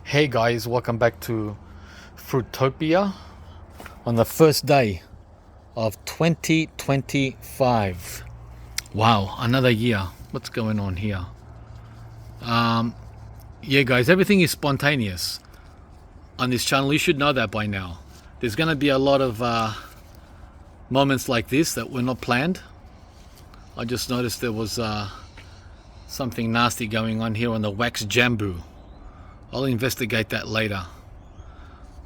Hey guys, welcome back to Fruitopia on the first day of 2025. Wow, another year. What's going on here? Yeah guys, everything is spontaneous on this channel. You should know that by now. There's going to be a lot of moments like this that were not planned. I just noticed there was something nasty going on here on the wax jambu. I'll investigate that later.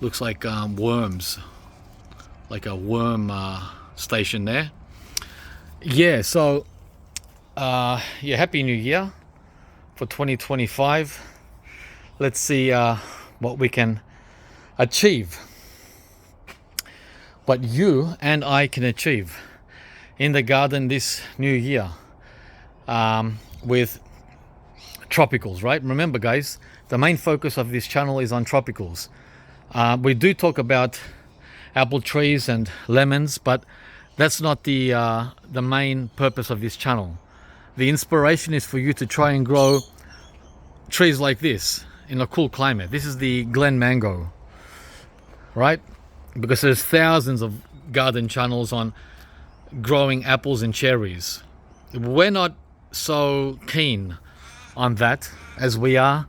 Looks like worms, like a worm station there. Yeah, so yeah, Happy New Year for 2025. Let's see what we can achieve, what you and I can achieve in the garden this new year with tropicals, right? Remember guys, the main focus of this channel is on tropicals. We do talk about apple trees and lemons, but that's not the main purpose of this channel. The inspiration is for you to try and grow trees like this in a cool climate. This is the Glen mango, right? Because there's thousands of garden channels on growing apples and cherries. We're not so keen on that as we are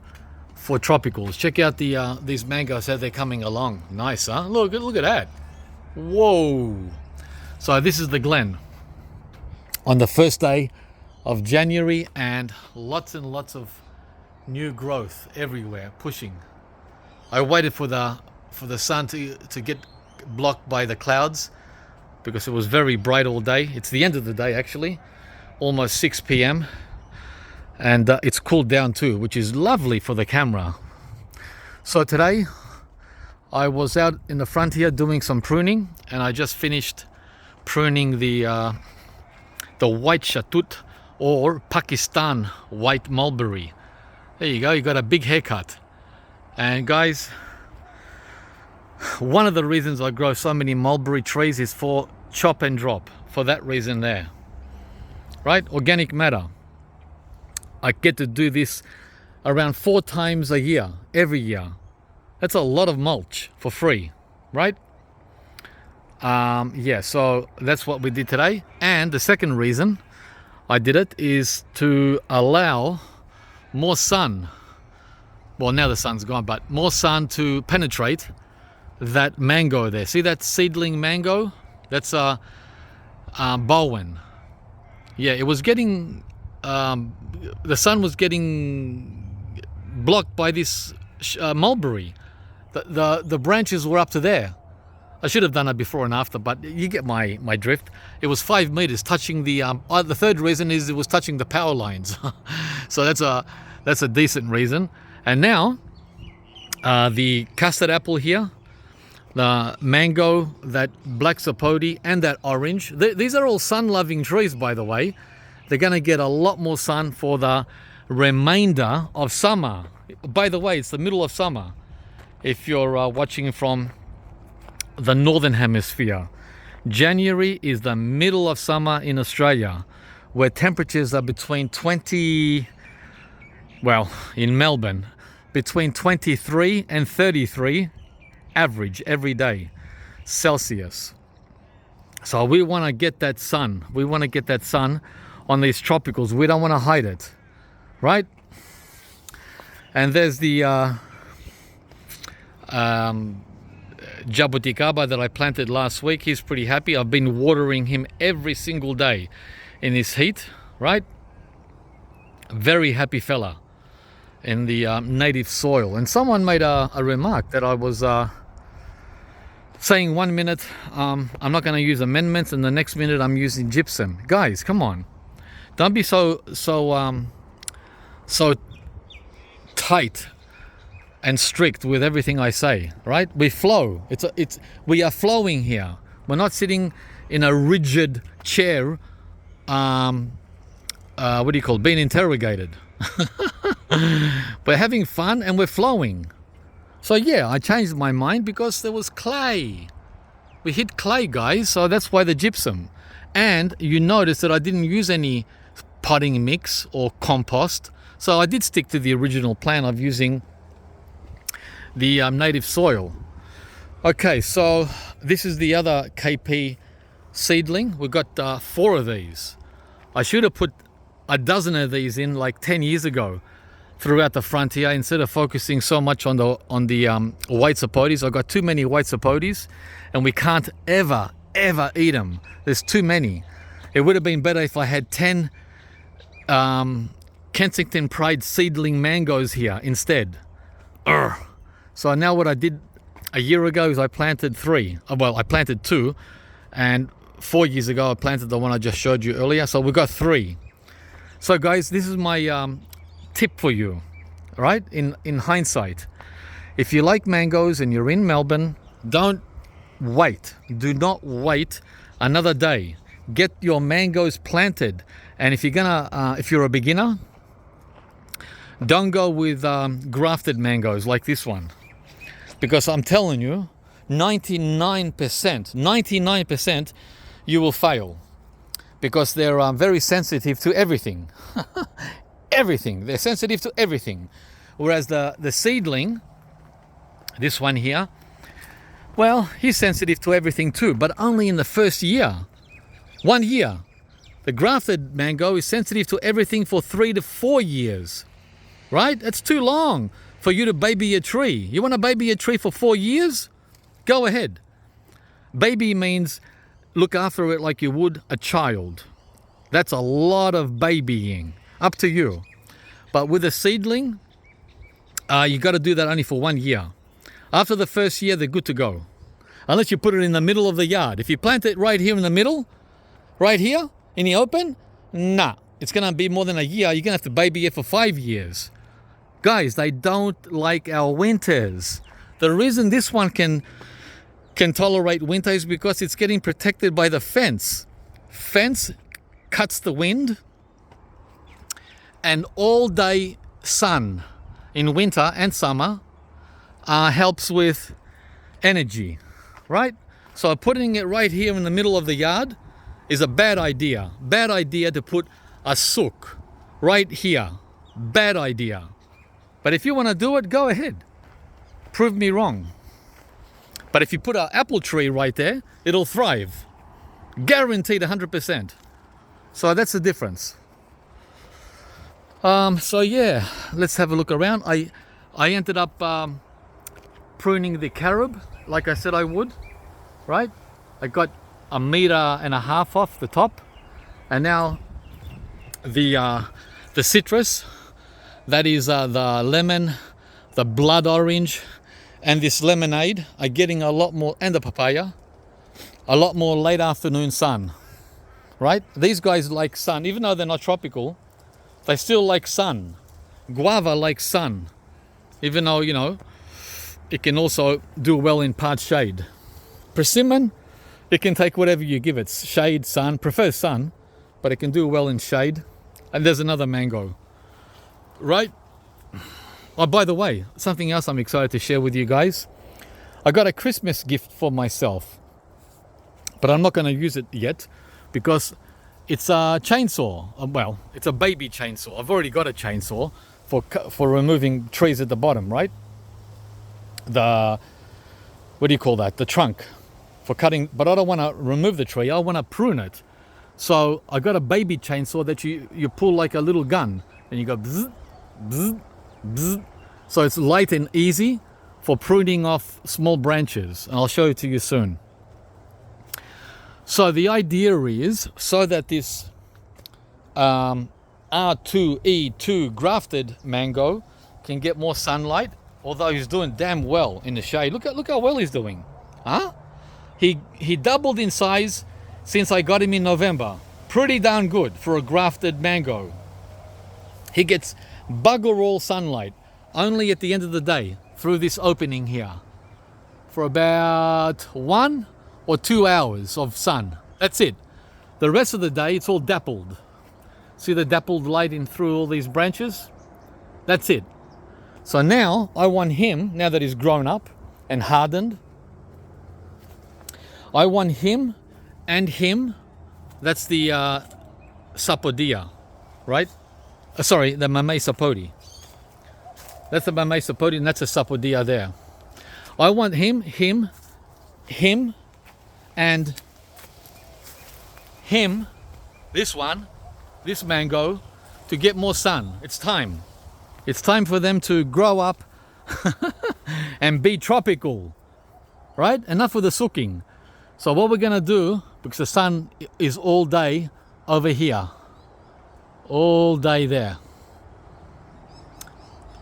for tropicals. Check out these mangoes as they're coming along. Nice, huh? Look at that. Whoa. So this is the Glen on the first day of January, and lots of new growth everywhere pushing. I waited for the sun to get blocked by the clouds because it was very bright all day. It's the end of the day actually, almost 6 p.m. and it's cooled down too, which is lovely for the camera. So today I was out in the front here doing some pruning, and I just finished pruning the white shatut, or Pakistan white mulberry. There you go, you got a big haircut. And guys, one of the reasons I grow so many mulberry trees is for chop and drop, for that reason there, right? Organic matter. I get to do this around 4 times a year, every year. That's a lot of mulch for free, right? Yeah, so that's what we did today. And the second reason I did it is to allow more sun. Well, now the sun's gone, but more sun to penetrate that mango there. See that seedling mango? That's a Bowen. Yeah, it was getting... the sun was getting blocked by this mulberry. The branches were up to there. I should have done it before and after, but you get my drift. It was 5 meters touching the third reason is it was touching the power lines. So that's a decent reason. And now the custard apple here, the mango, that black sapote, and that orange, these are all sun-loving trees, by the way. They're going to get a lot more sun for the remainder of summer. By the way, it's the middle of summer if you're watching from the northern hemisphere. January is the middle of summer in Australia, where temperatures are between 20, well, in Melbourne, between 23 and 33 average every day Celsius. So we want to get that sun. We want to get that sun on these tropicals. We don't want to hide it, right? And there's the jabuticaba that I planted last week. He's pretty happy. I've been watering him every single day in this heat, right? Very happy fella in the native soil. And someone made a remark that I was saying 1 minute I'm not going to use amendments, and the next minute I'm using gypsum. Guys, come on. Don't be so tight and strict with everything I say, right? We flow. We are flowing here. We're not sitting in a rigid chair. What do you call it? Being interrogated. We're having fun and we're flowing. So yeah, I changed my mind because there was clay. We hit clay, guys. So that's why the gypsum. And you notice that I didn't use any potting mix or compost. So I did stick to the original plan of using the native soil. Okay, so this is the other KP seedling. We've got 4 of these. I should have put a dozen of these in like 10 years ago throughout the frontier instead of focusing so much on the white sapotes. I've got too many white sapotes and we can't ever eat them. There's too many. It would have been better if I had 10 Kensington Pride seedling mangoes here instead. Urgh. So now what I did a year ago is I planted 3. Well, I planted 2, and 4 years ago I planted the one I just showed you earlier. So we've got 3. So guys, this is my tip for you, right? In hindsight, if you like mangoes and you're in Melbourne, don't wait. Do not wait another day. Get your mangoes planted. And if you're a beginner, don't go with grafted mangoes like this one, because I'm telling you, 99% you will fail, because they're very sensitive to everything. Everything. They're sensitive to everything. Whereas the seedling, this one here, well, he's sensitive to everything too, but only in the first year. 1 year. The grafted mango is sensitive to everything for 3 to 4 years. Right? That's too long for you to baby a tree. You want to baby a tree for 4 years? Go ahead. Baby means look after it like you would a child. That's a lot of babying. Up to you. But with a seedling, you got to do that only for 1 year. After the first year, they're good to go. Unless you put it in the middle of the yard. If you plant it right here in the middle, right here in the open, nah. It's going to be more than a year. You're going to have to baby it for 5 years. Guys, they don't like our winters. The reason this one can tolerate winter is because it's getting protected by the fence. Fence cuts the wind, and all day sun in winter and summer helps with energy, right? So putting it right here in the middle of the yard is a bad idea. Bad idea to put a sook right here. Bad idea. But if you want to do it, go ahead. Prove me wrong. But if you put an apple tree right there, it'll thrive. Guaranteed 100%. So that's the difference. So yeah, let's have a look around. I ended up pruning the carob like I said I would, right? I got 1.5 meters off the top, and now the citrus, that is the lemon, the blood orange, and this lemonade are getting a lot more, and the papaya, a lot more late afternoon sun, right? These guys like sun, even though they're not tropical, they still like sun. Guava likes sun, even though, you know, it can also do well in part shade. Persimmon, it can take whatever you give it, shade, sun, prefers sun, but it can do well in shade. And there's another mango, right? Oh, by the way, something else I'm excited to share with you guys. I got a Christmas gift for myself, but I'm not going to use it yet because it's a chainsaw. Well, it's a baby chainsaw. I've already got a chainsaw for removing trees at the bottom, right? What do you call that? The trunk for cutting, but I don't want to remove the tree. I want to prune it. So I got a baby chainsaw that you pull like a little gun, and you go bzz, bzz, bzz. So it's light and easy for pruning off small branches, and I'll show it to you soon. So the idea is so that this R2E2 grafted mango can get more sunlight, although he's doing damn well in the shade. Look how well he's doing. Huh? He doubled in size since I got him in November. Pretty darn good for a grafted mango. He gets bugger all sunlight only at the end of the day through this opening here for about 1 or 2 hours of sun. That's it. The rest of the day it's all dappled. See the dappled light in through all these branches? That's it. So now I want him, now that he's grown up and hardened, I want him and him. That's the Sapote, right? Sorry, the Mamey Sapote. That's a Mamey Sapote, and that's a Sapote there. I want him, and him, this one, this mango, to get more sun. It's time. It's time for them to grow up and be tropical, right? Enough with the sooking. So what we're gonna do, because the sun is all day over here, all day there.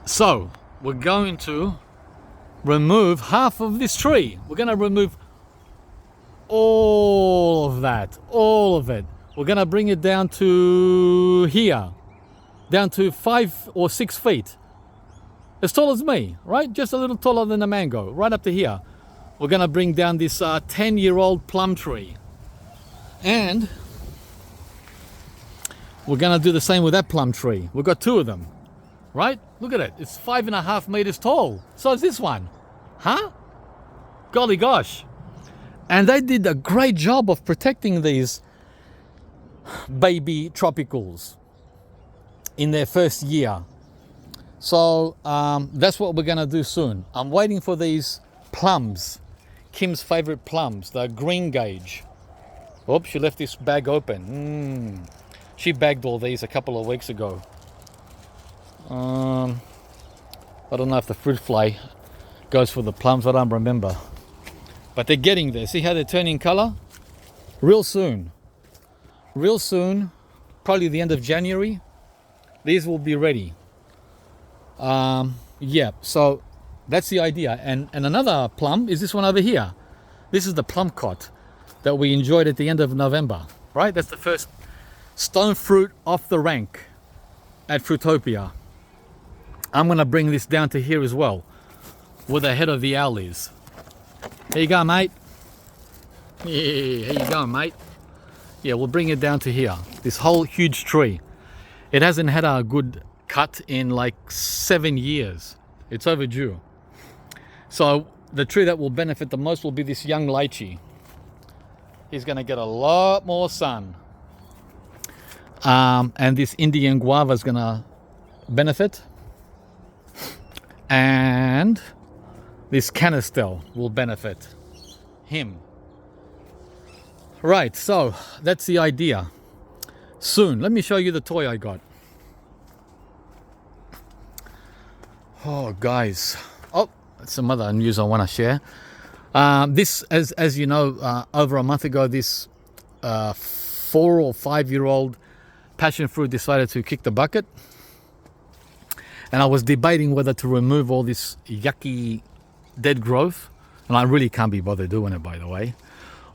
So we're going to remove half of this tree. We're gonna remove all of that, all of it. We're gonna bring it down to here, down to 5 or 6 feet. As tall as me, right? Just a little taller than a mango, right up to here. We're gonna bring down this 10-year-old plum tree. And we're gonna do the same with that plum tree. We've got 2 of them, right? Look at it, it's 5.5 meters tall. So is this one, huh? Golly gosh. And they did a great job of protecting these baby tropicals in their first year. So that's what we're gonna do soon. I'm waiting for these plums, Kim's favorite plums, the green gauge. Oops, she left this bag open. She bagged all these a couple of weeks ago. I don't know if the fruit fly goes for the plums, I don't remember. But they're getting there. See how they're turning color? Real soon, probably the end of January, these will be ready. Yeah, so that's the idea. And another plum is this one over here. This is the plum cot that we enjoyed at the end of November, right? That's the first stone fruit off the rank at Fruitopia. I'm gonna bring this down to here as well, where the head of the owl is. Here you go, mate. Yeah, here you go, mate. Yeah, we'll bring it down to here. This whole huge tree. It hasn't had a good cut in like 7 years. It's overdue. So the tree that will benefit the most will be this young lychee. He's gonna get a lot more sun. And this Indian guava is gonna benefit. And this canistel will benefit him. Right, so that's the idea. Soon, let me show you the toy I got. Oh, guys. Oh, that's some other news I want to share. This, as you know, over a month ago, this 4 or 5 year old passion fruit decided to kick the bucket. And I was debating whether to remove all this yucky dead growth. And I really can't be bothered doing it, by the way.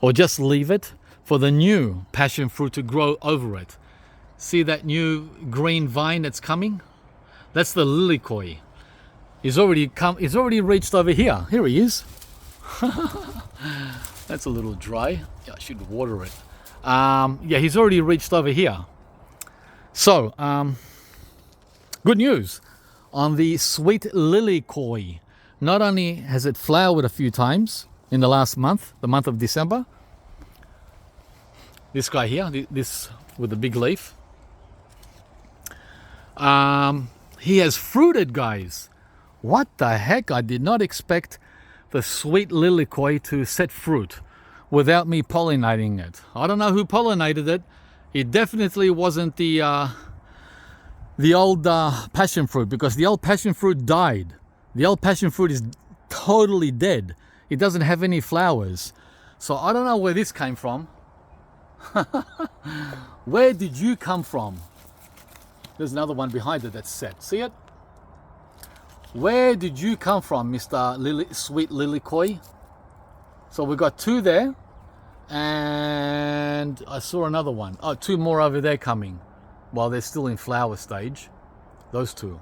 Or just leave it for the new passion fruit to grow over it. See that new green vine that's coming? That's the Lilikoi. He's already reached over here. Here he is. That's a little dry. Yeah, I should water it. Yeah, he's already reached over here. So, good news on the sweet Lilikoi. Not only has it flowered a few times in the last month, the month of December. This guy here, this with the big leaf. He has fruited, guys. What the heck? I did not expect the sweet Lilikoi to set fruit without me pollinating it. I don't know who pollinated it. It definitely wasn't the old passion fruit, because the old passion fruit died. The old passion fruit is totally dead. It doesn't have any flowers. So I don't know where this came from. Where did you come from? There's another one behind it that's set. See it? Where did you come from, Mr. Sweet Lilikoi? So we've got 2 there. And I saw another one. Oh, 2 more over there coming. While they're still in flower stage. Those 2.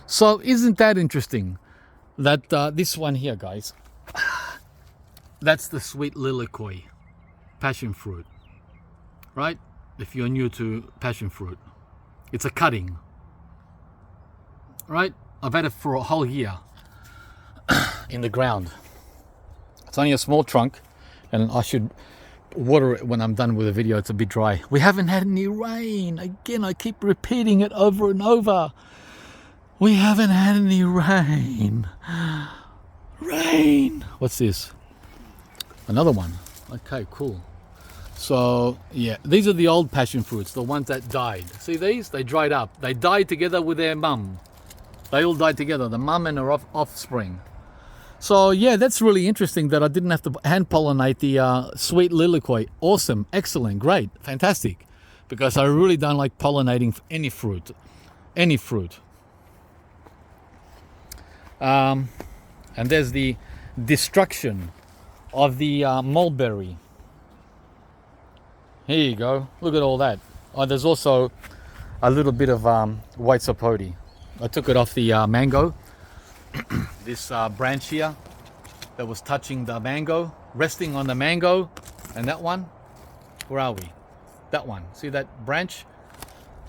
So isn't that interesting? That this one here, guys. That's the sweet Lilikoi. Passion fruit. Right? If you're new to passion fruit. It's a cutting. Right? I've had it for a whole year. In the ground. It's only a small trunk. And I should water it when I'm done with the video. It's a bit dry. We haven't had any rain. Again, I keep repeating it over and over. We haven't had any rain. Rain. What's this? Another one. Okay, cool. So, yeah, these are the old passion fruits, the ones that died. See these? They dried up. They died together with their mum. They all died together, the mum and her offspring. So, yeah, that's really interesting that I didn't have to hand pollinate the sweet Lilikoi. Awesome, excellent, great, fantastic. Because I really don't like pollinating any fruit. Any fruit. And there's the destruction of the mulberry. Here you go. Look at all that. Oh, there's also a little bit of white sapote. I took it off the mango. This branch here that was touching the mango, resting on the mango, and that one. Where are we? That one. See that branch?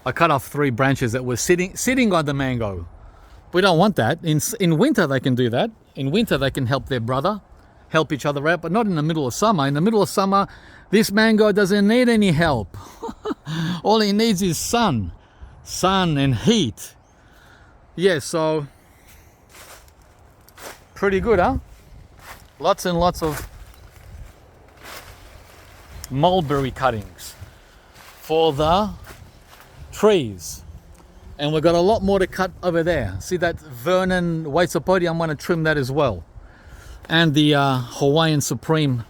I cut off 3 branches that were sitting on the mango. We don't want that. In winter they can do that. In winter they can help their brother, help each other out, but not in the middle of summer. In the middle of summer, this mango doesn't need any help. All it needs is sun and heat. Yeah, so pretty good, huh? Lots and lots of mulberry cuttings for the trees. And we've got a lot more to cut over there. See that Vernon white sapote? I'm going to trim that as well. And the Hawaiian Supreme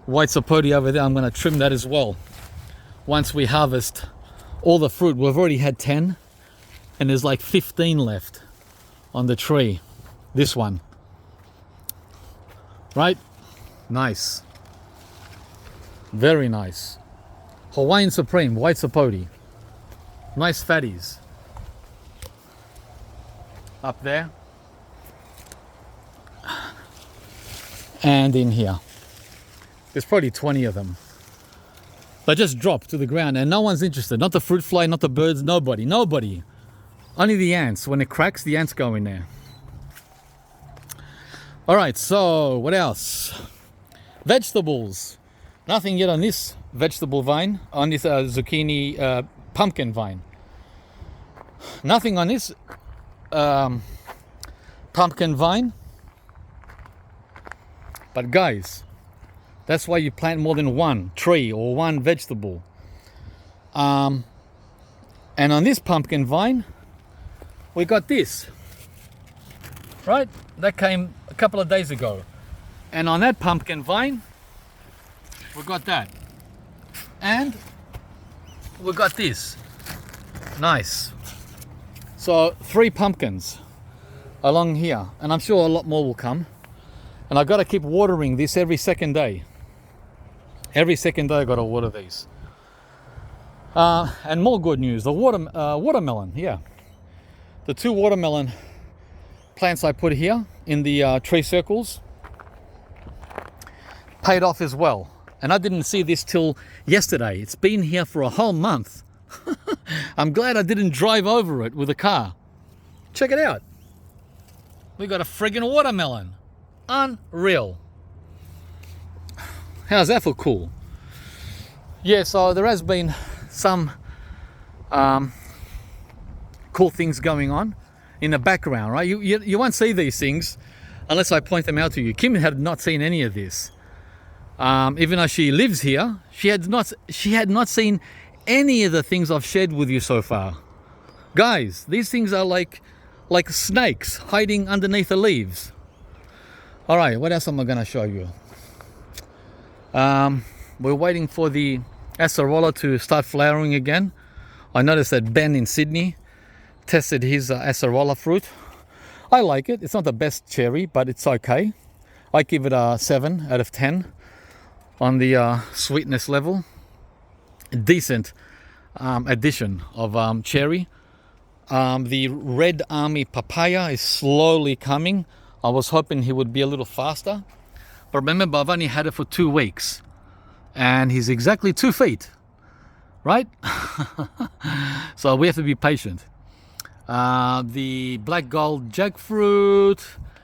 white sapote over there, I'm going to trim that as well. Once we harvest all the fruit, we've already had 10. And there's like 15 left on the tree. This one. Right? Nice. Very nice. Hawaiian Supreme white sapote. Nice fatties. Up there. And in here. There's probably 20 of them. They just drop to the ground and no one's interested. Not the fruit fly, not the birds, nobody. Nobody. Only the ants. When it cracks, the ants go in there. Alright, so what else? Vegetables. Nothing yet on this vegetable vine. On this zucchini pumpkin vine. Nothing on this pumpkin vine. But guys, that's why you plant more than one tree or one vegetable. And on this pumpkin vine, we got this. Right? That came a couple of days ago. And on that pumpkin vine, we got that. And we got this. Nice. So 3 pumpkins along here. And I'm sure a lot more will come. And I got to keep watering this every second day. Every second day I got to water these. And more good news. The watermelon, yeah. The 2 watermelon plants I put here in the tree circles paid off as well. And I didn't see this till yesterday. It's been here for a whole month. I'm glad I didn't drive over it with a car. Check it out. We got a friggin' watermelon. Unreal. How's that for cool? Yeah, so there has been some cool things going on in the background, right? You won't see these things unless I point them out to you. Kim had not seen any of this. Even though she lives here, she had not seen any of the things I've shared with you so far. Guys, these things are like snakes hiding underneath the leaves. All right, what else am I going to show you? We're waiting for the acerola to start flowering again. I noticed that Ben in Sydney tested his acerola fruit. I like it. It's not the best cherry, but it's okay. I give it a 7 out of 10 on the sweetness level. Decent addition of cherry. The red army papaya is slowly coming. I was hoping he would be a little faster. But remember, I've only had it for 2 weeks. And he's exactly 2 feet. Right? So we have to be patient. The black gold jackfruit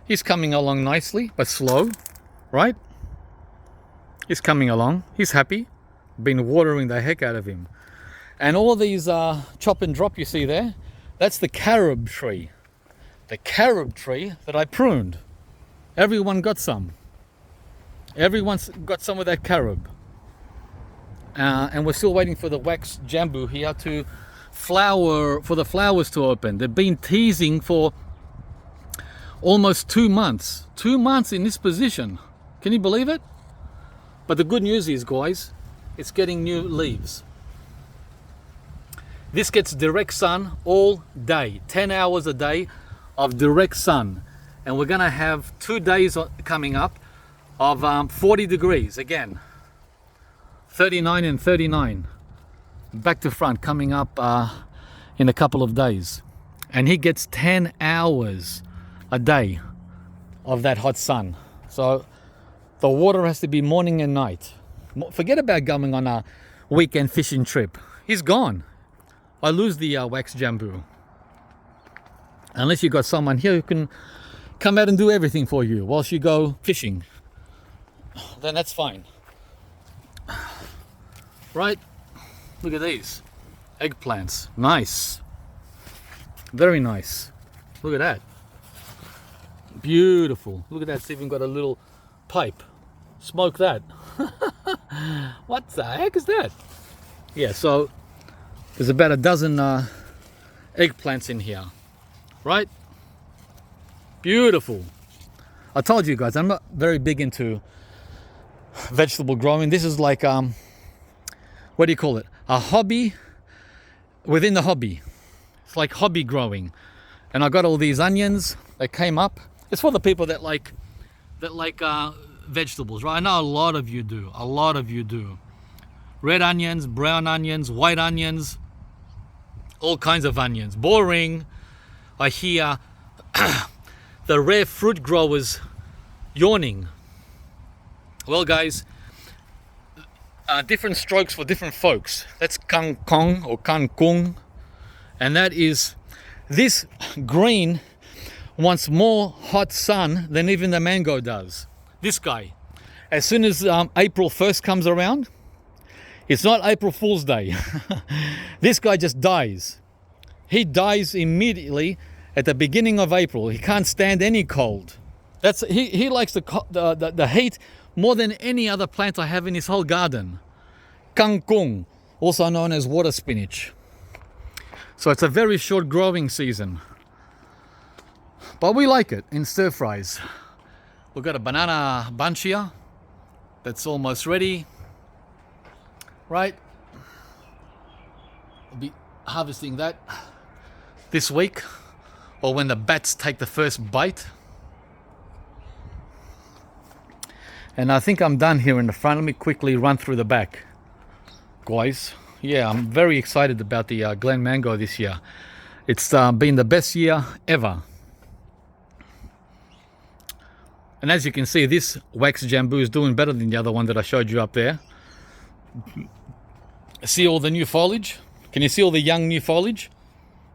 is coming along nicely, but slow. Right? He's coming along. He's happy. Been watering the heck out of him. And all of these chop and drop you see there, that's the carob tree. the carob tree that I pruned. Everyone got some. Everyone's got some of that carob. And we're still waiting for the wax jambu here to flower, for the flowers to open. They've been teasing for almost 2 months. 2 months in this position. Can you believe it? But the good news is, guys, it's getting new leaves. This gets direct sun all day, 10 hours a day of direct sun. And we're gonna have 2 days coming up of 40 degrees again. 39 and 39. Back to front coming up in a couple of days. And he gets 10 hours a day of that hot sun. So the water has to be morning and night. Forget about going on a weekend fishing trip. He's gone. I lose the wax jambu. Unless you got someone here who can come out and do everything for you whilst you go fishing, then that's fine. Right? Look at these eggplants. Nice. Very nice. Look at that. Beautiful. Look at that. It's even got a little pipe. Smoke that. What the heck is that? Yeah, so there's about a dozen eggplants in here. Right? Beautiful. I told you guys, I'm not very big into vegetable growing. This is like, what do you call it? A hobby within the hobby. It's like hobby growing. And I got all these onions that came up. It's for the people that like vegetables, right? I know a lot of you do. A lot of you do. Red onions, brown onions, white onions, all kinds of onions. Boring. I hear the rare fruit growers yawning. Well, guys, different strokes for different folks. That's kangkong or kangkung. And that is, this green wants more hot sun than even the mango does. This guy. As soon as April 1st comes around, it's not April Fool's Day. This guy just dies. He dies immediately at the beginning of April. He can't stand any cold. He likes the heat more than any other plant I have in his whole garden. Kangkung, also known as water spinach. So it's a very short growing season. But we like it in stir fries. We've got a banana bunch here that's almost ready. Right? We'll be harvesting that this week, or when the bats take the first bite. And I think I'm done here in the front. Let me quickly run through the back, guys. Yeah, I'm very excited about the Glen Mango this year. It's been the best year ever. And as you can see, this wax jambu is doing better than the other one that I showed you up there. See all the new foliage? Can you see all the young new foliage?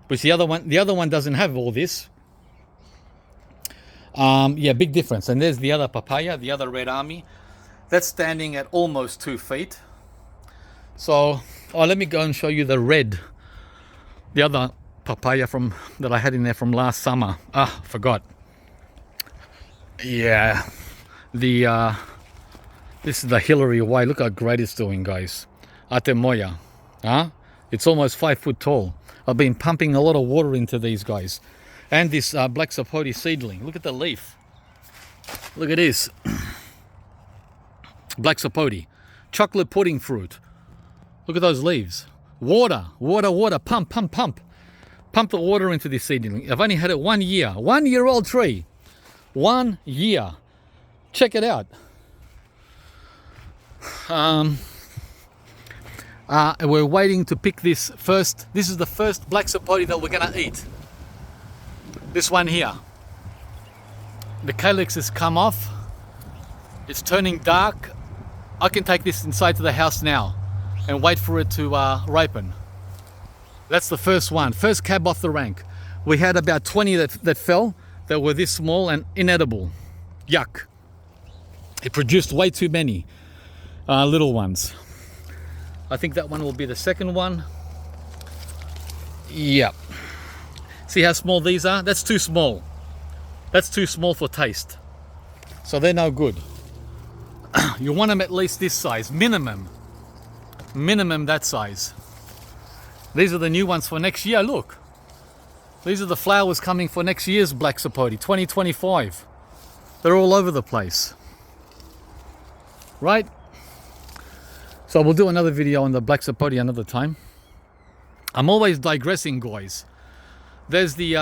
Which the other one doesn't have all this. Yeah, big difference. And there's the other papaya, the other red army. That's standing at almost 2 feet. So, let me go and show you the other papaya that I had in there from last summer. Forgot. Yeah, this is the Hillary White. Look how great it's doing, guys. Atemoya, it's almost 5 foot tall. I've been pumping a lot of water into these guys. And this black sapote seedling. Look at the leaf. Look at this. Black sapote. Chocolate pudding fruit. Look at those leaves. Water, water, water. Pump, pump, pump. Pump the water into this seedling. I've only had it 1 year. 1 year old tree. 1 year. Check it out. We're waiting to pick this first. This is the first black sapote that we're gonna eat. This one here. The calyx has come off. It's turning dark. I can take this inside to the house now and wait for it to ripen. That's the first one. First cab off the rank. We had about 20 that fell that were this small and inedible. Yuck. It produced way too many little ones. I think that one will be the second one. Yep. See how small these are? That's too small. That's too small for taste. So they're no good. You want them at least this size, minimum. Minimum that size. These are the new ones for next year, look. These are the flowers coming for next year's black Sapote, 2025. They're all over the place. Right? So we'll do another video on the black Sapote another time. I'm always digressing, guys. There's the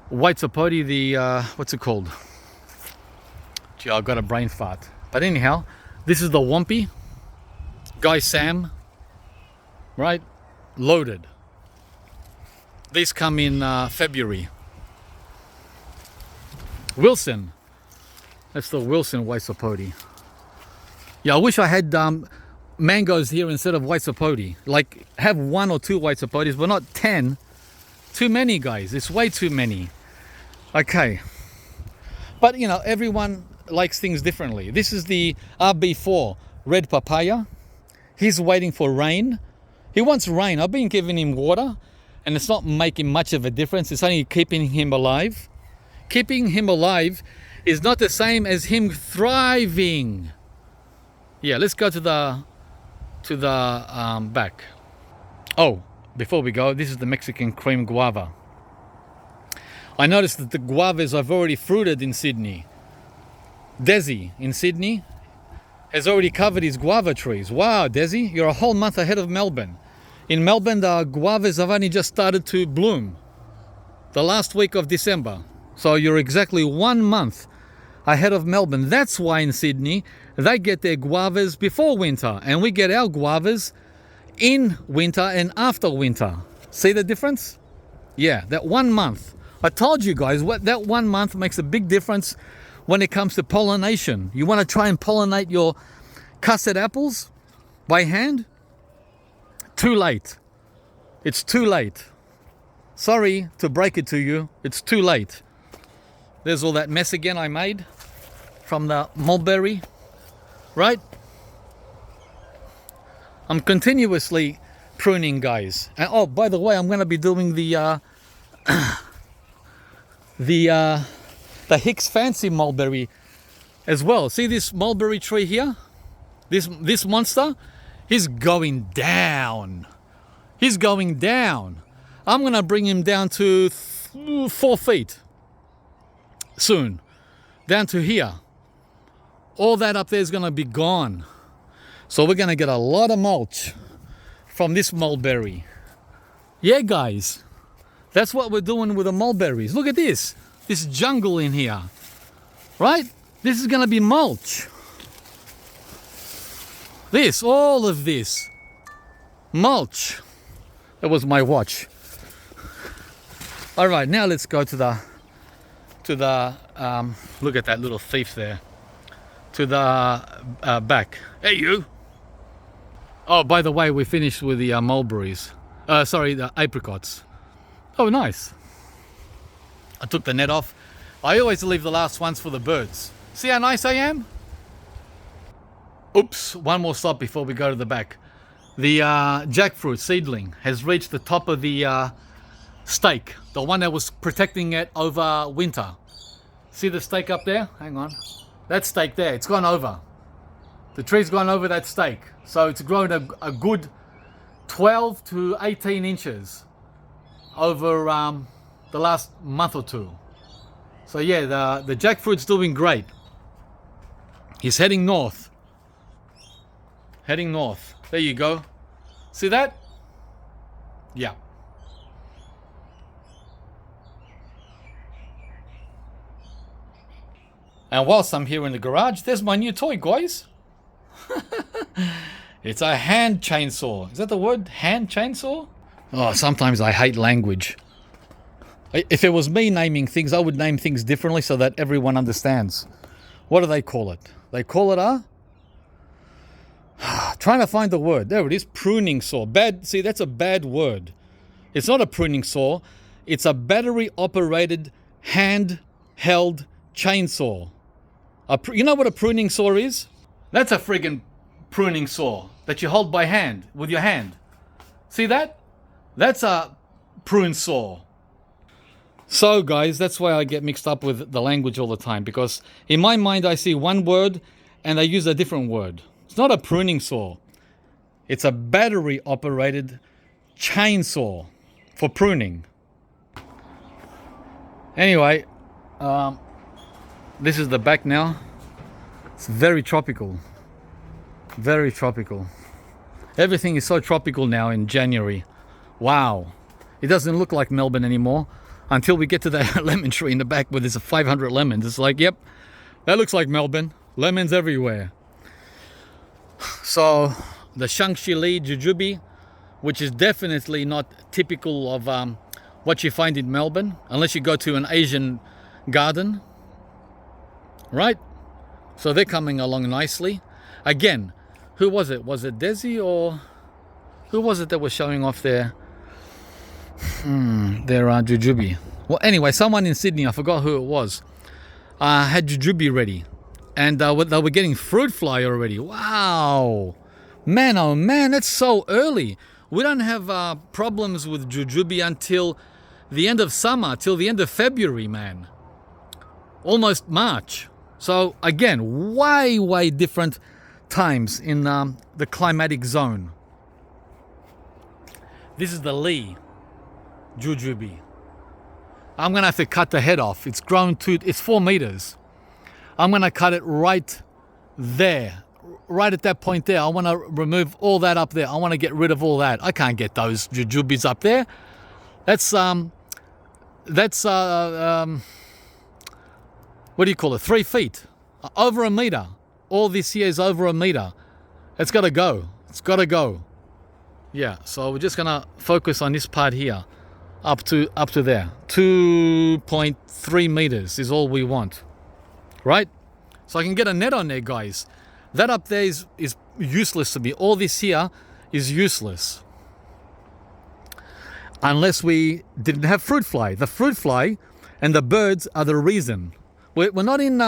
white Sapote, the, what's it called? Gee, I got a brain fart. But anyhow, this is the Wampy. Guy Sam. Right? Loaded. These come in February. Wilson. That's the Wilson white Sapote. Yeah, I wish I had mangoes here instead of white Sapote. Like, have 1 or 2 white Sapotes, but not 10. Too many, guys. It's way too many. Okay. But, you know, everyone likes things differently. This is the RB4 red papaya. He's waiting for rain. He wants rain. I've been giving him water, and it's not making much of a difference. It's only keeping him alive. Keeping him alive is not the same as him thriving. Yeah, let's go to the back. Oh, before we go, this is the Mexican cream guava. I noticed that the guavas have already fruited in Sydney. Desi in Sydney has already covered his guava trees. Wow, Desi, you're a whole month ahead of Melbourne. In Melbourne, the guavas have only just started to bloom. The last week of December. So you're exactly 1 month ahead of Melbourne. That's why in Sydney, they get their guavas before winter. And we get our guavas in winter and after winter. See the difference? Yeah, that 1 month. I told you guys, that 1 month makes a big difference when it comes to pollination. You want to try and pollinate your custard apples by hand? Too late. It's too late. Sorry to break it to you. It's too late. There's all that mess again I made from the mulberry, right? I'm continuously pruning, guys. And oh, by the way, I'm going to be doing the Hicks Fancy mulberry as well. See this mulberry tree here? This monster? He's going down. He's going down. I'm going to bring him down to 4 feet soon. Down to here. All that up there is going to be gone. So we're going to get a lot of mulch from this mulberry. Yeah, guys. That's what we're doing with the mulberries. Look at this. This jungle in here. Right? This is going to be mulch. This, all of this. Mulch. That was my watch. All right, now let's go to the look at that little thief there. To the back. Hey, you. Oh, by the way, we finished with the mulberries. Sorry, the apricots. Oh, nice. I took the net off. I always leave the last ones for the birds. See how nice I am? Oops, one more stop before we go to the back. The jackfruit seedling has reached the top of the stake. The one that was protecting it over winter. See the stake up there? Hang on. That stake there, it's gone over. The tree's gone over that stake. So it's grown a good 12 to 18 inches over the last month or two. So yeah, the jackfruit's doing great. He's heading north. Heading north. There you go. See that? Yeah. And whilst I'm here in the garage, there's my new toy, guys. It's a hand chainsaw. Is that the word? Hand chainsaw? Oh, sometimes I hate language. If it was me naming things, I would name things differently so that everyone understands. What do they call it? They call it a... Trying to find the word. There it is. Pruning saw. Bad. See, that's a bad word. It's not a pruning saw. It's a battery-operated, hand-held chainsaw. You know what a pruning saw is? That's a friggin' pruning saw that you hold by hand, with your hand. See that? That's a prune saw. So guys, that's why I get mixed up with the language all the time, because in my mind I see one word and I use a different word. It's not a pruning saw. It's a battery operated chainsaw for pruning. Anyway, this is the back now. It's very tropical. Very tropical. Everything is so tropical now in January. Wow. It doesn't look like Melbourne anymore until we get to that lemon tree in the back where there's 500 lemons. It's like, yep, that looks like Melbourne. Lemons everywhere. So the Shangshili jujube, which is definitely not typical of what you find in Melbourne, unless you go to an Asian garden, right? So they're coming along nicely. Again, who was it? Was it Desi or who was it that was showing off their jujube? Well, anyway, someone in Sydney, I forgot who it was, had jujube ready, and they were getting fruit fly already. Wow, man, oh man, that's so early. We don't have problems with jujube until the end of summer, till the end of February, man. Almost March. So again, way different times in the climatic zone. This is the Lee jujube. I'm gonna have to cut the head off. It's grown to, it's 4 meters. I'm gonna cut it right there, right at that point there. I want to remove all that up there. I want to get rid of all that. I can't get those jujubes up there. That's what do you call it? 3 feet, over a meter. All this here is over a meter. It's got to go. It's got to go. Yeah. So we're just gonna focus on this part here, up to there. 2.3 meters is all we want, right? So I can get a net on there, guys. That up there is useless to me. All this here is useless. Unless we didn't have fruit fly. The fruit fly and the birds are the reason. We're not in...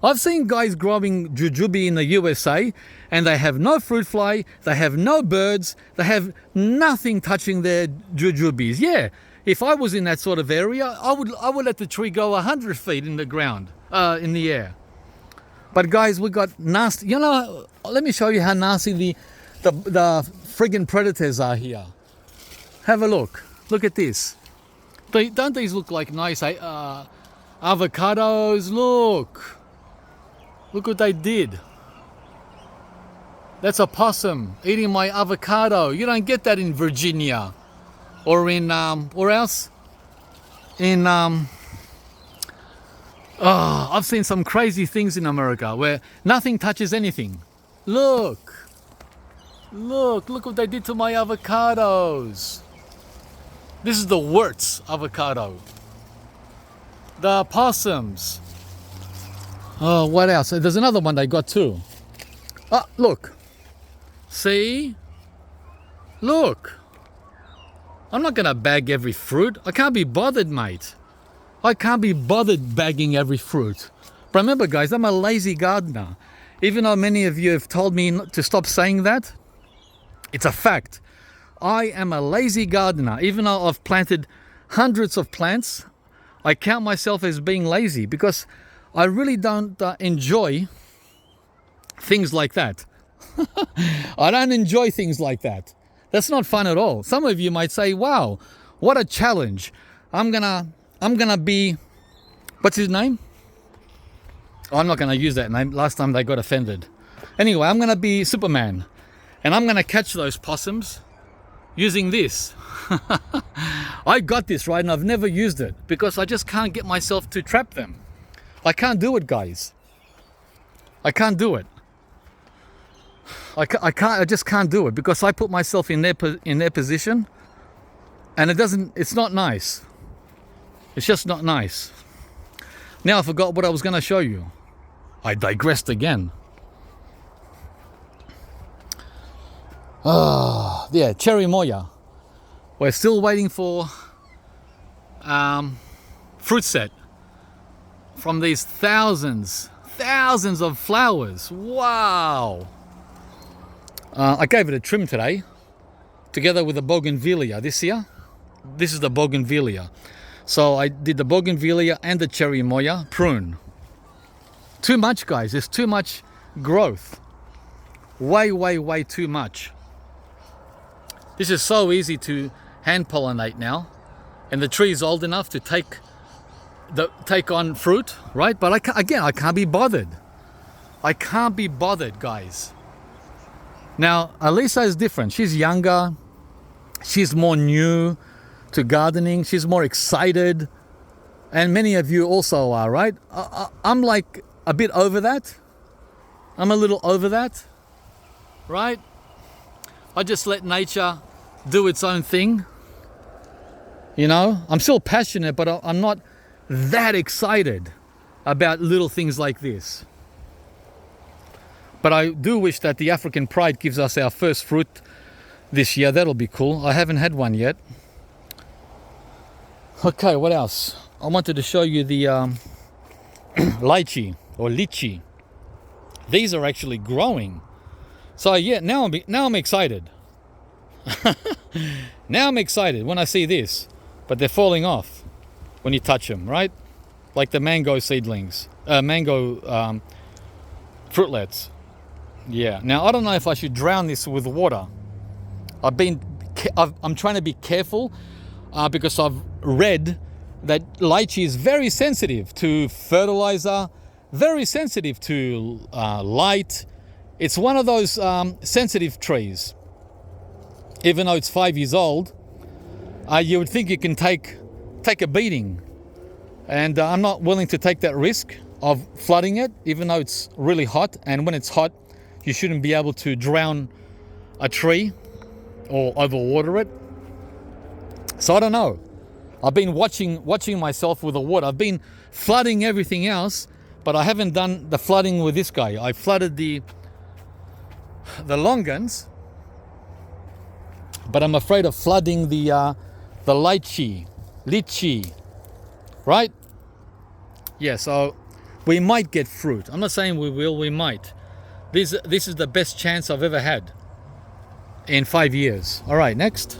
I've seen guys growing jujube in the USA and they have no fruit fly, they have no birds, they have nothing touching their jujubes. Yeah, if I was in that sort of area, I would let the tree go 100 feet in the ground, in the air. But guys, we got nasty. You know, let me show you how nasty the friggin' predators are here. Have a look. Look at this. Don't these look like nice avocados? Look what they did. That's a possum eating my avocado. You don't get that in Virginia or in where else? In I've seen some crazy things in America where nothing touches anything. Look what they did to my avocados. This is the Wirtz avocado. The possums. Oh, what else? There's another one they got too. Oh, look. See? Look. I'm not gonna bag every fruit. I can't be bothered, mate. I can't be bothered bagging every fruit. But remember, guys, I'm a lazy gardener. Even though many of you have told me to stop saying that, it's a fact. I am a lazy gardener. Even though I've planted hundreds of plants, I count myself as being lazy because I really don't enjoy things like that. I don't enjoy things like that. That's not fun at all. Some of you might say, wow, what a challenge. I'm gonna be, what's his name? Oh, I'm not gonna use that name. Last time they got offended. Anyway, I'm gonna be Superman and I'm gonna catch those possums using this. I got this, right? And I've never used it because I just can't get myself to trap them. I can't do it, guys. I can't do it. I just can't do it because I put myself in their position and it's not nice. It's just not nice. Now I forgot what I was going to show you. I digressed again. Yeah, cherry moya. We're still waiting for fruit set from these thousands of flowers. Wow. I gave it a trim today, together with a bougainvillea. This here, this is the bougainvillea. So I did the bougainvillea and the cherry moya prune. Too much, guys. There's too much growth. Way too much. This is so easy to hand pollinate now, and the tree is old enough to take on fruit, right? But I can't be bothered. I can't be bothered, guys. Now, Elisa is different. She's younger. She's more new to gardening. She's more excited. And many of you also are, right? I'm like a bit over that. I'm a little over that, right? I just let nature do its own thing. You know, I'm still passionate, but I'm not that excited about little things like this. But I do wish that the African Pride gives us our first fruit this year. That'll be cool. I haven't had one yet. Okay, what else? I wanted to show you the lychee or lychee. These are actually growing. So yeah, now I'm excited. Now I'm excited when I see this, but they're falling off when you touch them, right? Like the mango seedlings, mango fruitlets. Yeah. Now I don't know if I should drown this with water. I'm trying to be careful because I've read that lychee is very sensitive to fertilizer, very sensitive to light. It's one of those sensitive trees. Even though it's 5 years old, you would think you can take a beating. And I'm not willing to take that risk of flooding it, even though it's really hot. And when it's hot, you shouldn't be able to drown a tree or overwater it. So I don't know. I've been watching myself with the water. I've been flooding everything else, but I haven't done the flooding with this guy. I flooded the longans, but I'm afraid of flooding the lychee, right? Yeah, so we might get fruit. I'm not saying we will, we might. This is the best chance I've ever had in 5 years. All right, next.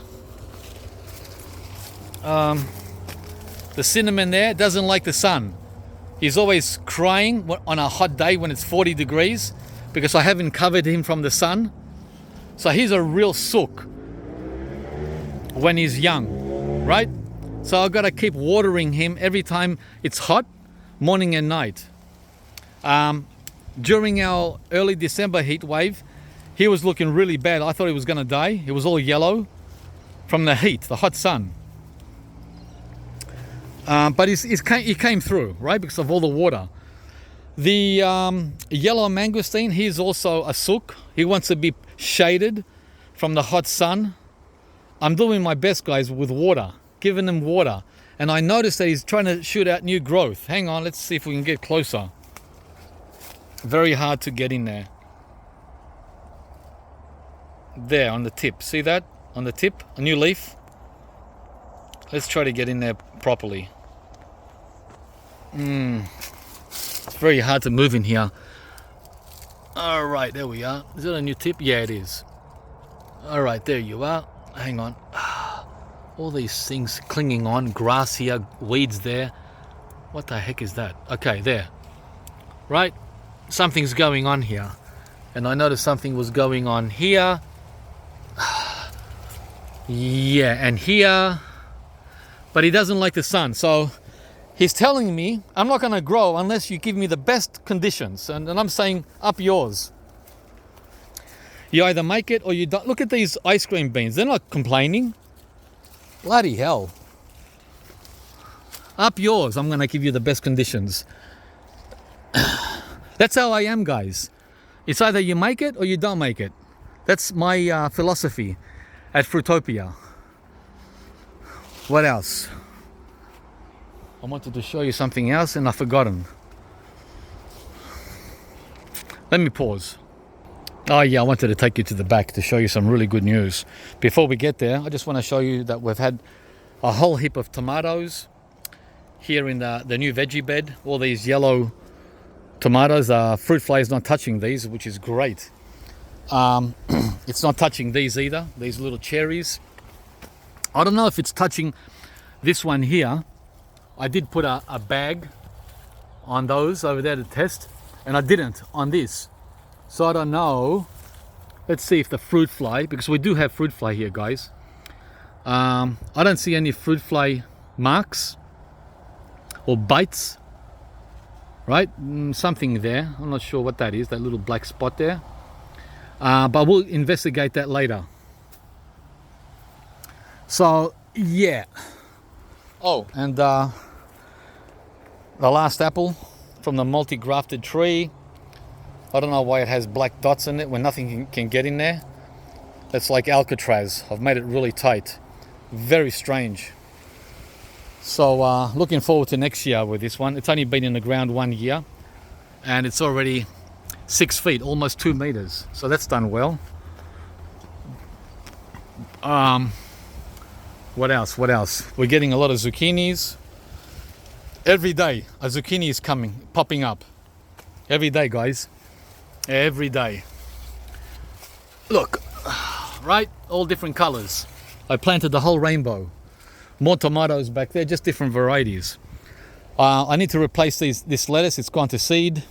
The cinnamon there doesn't like the sun. He's always crying on a hot day when it's 40 degrees because I haven't covered him from the sun. So he's a real sook when he's young, right? So I've got to keep watering him every time it's hot, morning and night. During our early December heat wave, he was looking really bad. I thought he was going to die. He was all yellow from the heat, the hot sun. But he came through, right, because of all the water. The yellow mangosteen, he's also a sook. He wants to be shaded from the hot sun. I'm doing my best, guys, with water, giving him water. And I noticed that he's trying to shoot out new growth. Hang on, let's see if we can get closer. Very hard to get in there. There, on the tip. See that? On the tip, a new leaf. Let's try to get in there properly. It's very hard to move in here. All right, there we are. Is that a new tip? Yeah, it is. All right, there you are. Hang on. All these things clinging on. Grass here, weeds there. What the heck is that? Okay, there. Right? Something's going on here. And I noticed something was going on here. Yeah, and here. But he doesn't like the sun. So he's telling me I'm not going to grow unless you give me the best conditions. And I'm saying, up yours. You either make it or you don't. Look at these ice cream beans. They're not complaining. Bloody hell. Up yours. I'm going to give you the best conditions. That's how I am, guys. It's either you make it or you don't make it. That's my philosophy at Fruitopia. What else? I wanted to show you something else and I've forgotten. Let me pause. Oh yeah, I wanted to take you to the back to show you some really good news. Before we get there, I just want to show you that we've had a whole heap of tomatoes here in the new veggie bed. All these yellow tomatoes. Fruit fly is not touching these, which is great. It's not touching these either, these little cherries. I don't know if it's touching this one here, I did put a bag on those over there to test, and I didn't on this. So I don't know. Let's see if the fruit fly, because we do have fruit fly here, guys. I don't see any fruit fly marks or bites, right? Something there. I'm not sure what that is, that little black spot there. But we'll investigate that later. So, yeah. Oh, and the last apple from the multi-grafted tree. I don't know why it has black dots in it when nothing can get in there. That's like Alcatraz. I've made it really tight. Very strange. So looking forward to next year with this one. It's only been in the ground 1 year, and it's already 6 feet, almost 2 meters. So that's done well. What else? We're getting a lot of zucchinis. Every day a zucchini is popping up. Every day, guys. Every day. Look, right? All different colors. I planted the whole rainbow. More tomatoes back there, just different varieties. I need to replace this lettuce. It's gone to seed.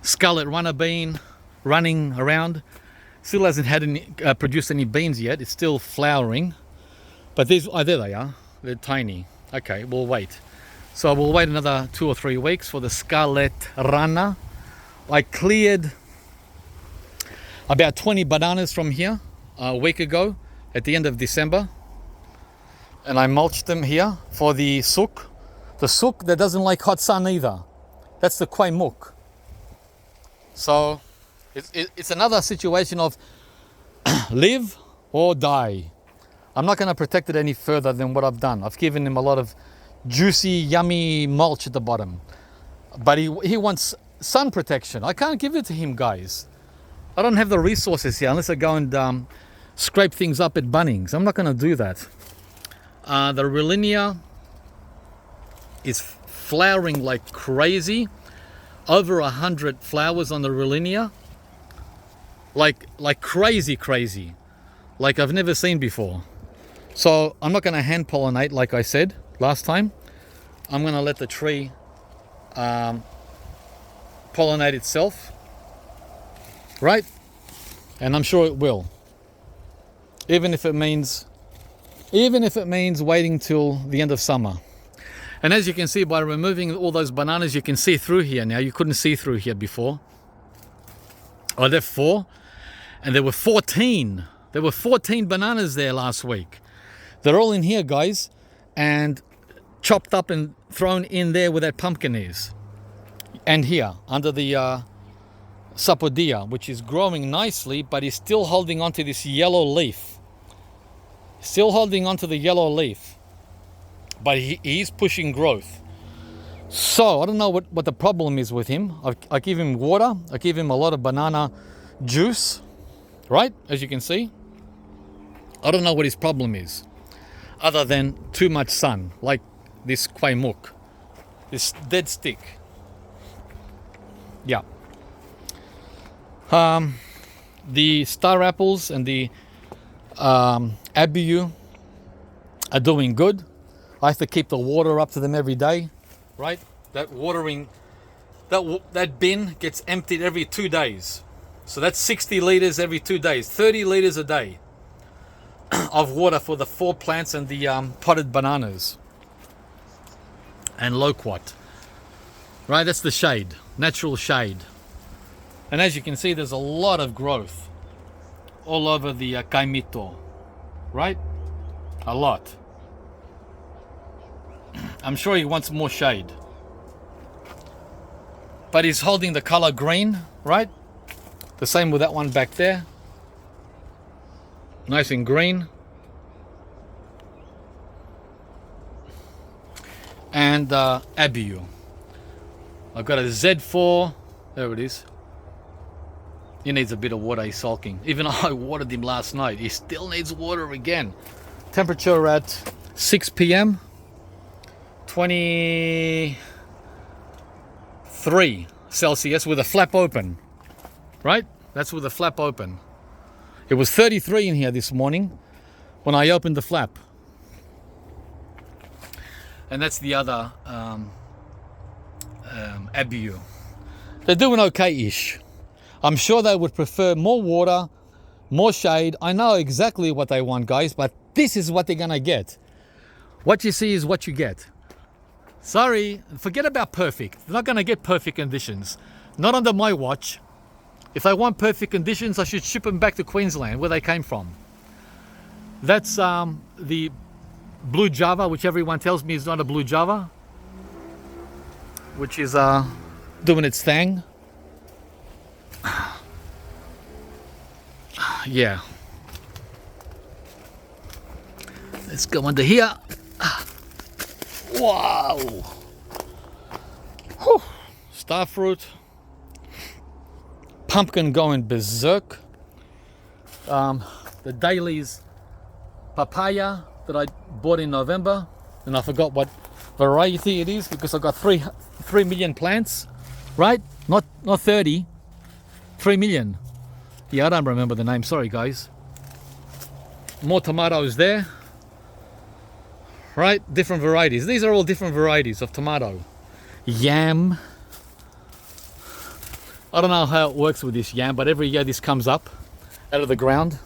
Scarlet runner bean running around. Still hasn't had produced any beans yet. It's still flowering. But these, there they are. They're tiny. Okay, we'll wait. So we'll wait another 2 or 3 weeks for the scarlet runner. I cleared about 20 bananas from here a week ago at the end of December. And I mulched them here for the sook. The sook that doesn't like hot sun either. That's the kwai muk. So it's another situation of live or die. I'm not going to protect it any further than what I've done. I've given him a lot of juicy, yummy mulch at the bottom. But he wants sun protection. I can't give it to him, guys. I don't have the resources here unless I go and scrape things up at Bunnings. I'm not going to do that. The Relinia is flowering like crazy. Over 100 flowers on the Relinia. Like crazy. Like I've never seen before. So I'm not going to hand pollinate like I said last time. I'm going to let the tree pollinate itself. Right? And I'm sure it will. Even if it means waiting till the end of summer. And as you can see, by removing all those bananas, you can see through here now. You couldn't see through here before. I left 4, and there were 14. There were 14 bananas there last week. They're all in here, guys, and chopped up and thrown in there where that pumpkin is. And here, under the Sapote, which is growing nicely, but is still holding on to this yellow leaf. Still holding on to the yellow leaf. But he's pushing growth. So, I don't know what the problem is with him. I give him water. I give him a lot of banana juice. Right? As you can see. I don't know what his problem is. Other than too much sun. Like this kwai muk. This dead stick. Yeah. The star apples and the abiu are doing good. I have to keep the water up to them every day, right? That watering, that bin gets emptied every 2 days. So that's 60 liters every 2 days, 30 liters a day of water for the 4 plants and the potted bananas and loquat. Right, that's the shade, natural shade. And as you can see, there's a lot of growth all over the kaimito, right? A lot. I'm sure he wants more shade. But he's holding the color green, right? The same with that one back there. Nice and green. And abiu. I've got a Z4. There it is. He needs a bit of water, he's sulking. Even though I watered him last night, he still needs water again. Temperature at 6 p.m. 23 Celsius with a flap open. Right? That's with a flap open. It was 33 in here this morning when I opened the flap. and that's the other abiu. They're doing okay-ish. I'm sure they would prefer more water, more shade. I know exactly what they want, guys, but this is what they're gonna get. What you see is what you get. Sorry, forget about perfect. They're not gonna get perfect conditions. Not under my watch. If they want perfect conditions, I should ship them back to Queensland, where they came from. That's the blue Java, which everyone tells me is not a blue Java, which is doing its thing. Yeah. Let's go under here. Wow. Whew. Starfruit. Pumpkin going berserk. The dailies papaya that I bought in November, and I forgot what variety it is because I got 3 million plants, right? Not 30, 3 million. Yeah, I don't remember the name, sorry guys. More tomatoes there, right? Different varieties. These are all different varieties of tomato. Yam. I don't know how it works with this yam, but every year this comes up out of the ground.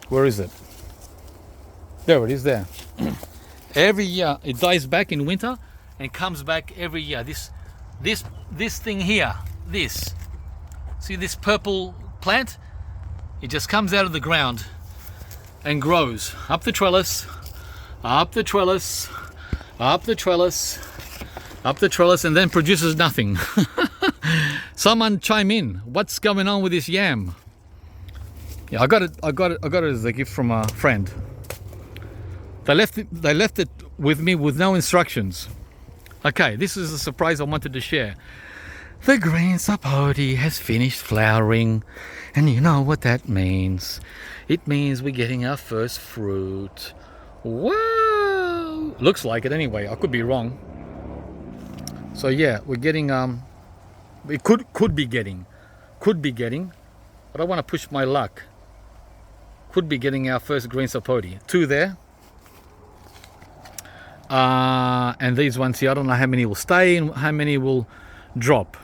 Where is it? There it is there. Every year it dies back in winter and comes back every year. This thing here, this. See this purple plant? It just comes out of the ground and grows up the trellis, up the trellis, up the trellis, up the trellis, and then produces nothing. Someone chime in. What's going on with this yam? Yeah, I got it as a gift from a friend. They left it with me with no instructions. Okay, this is a surprise I wanted to share. The green sapote has finished flowering, and you know what that means. It means we're getting our first fruit. Wow! Looks like it anyway. I could be wrong. So yeah, we're getting we could be getting, but I want to push my luck. Could be getting our first green sapote. 2 there. And these ones here, I don't know how many will stay and how many will drop.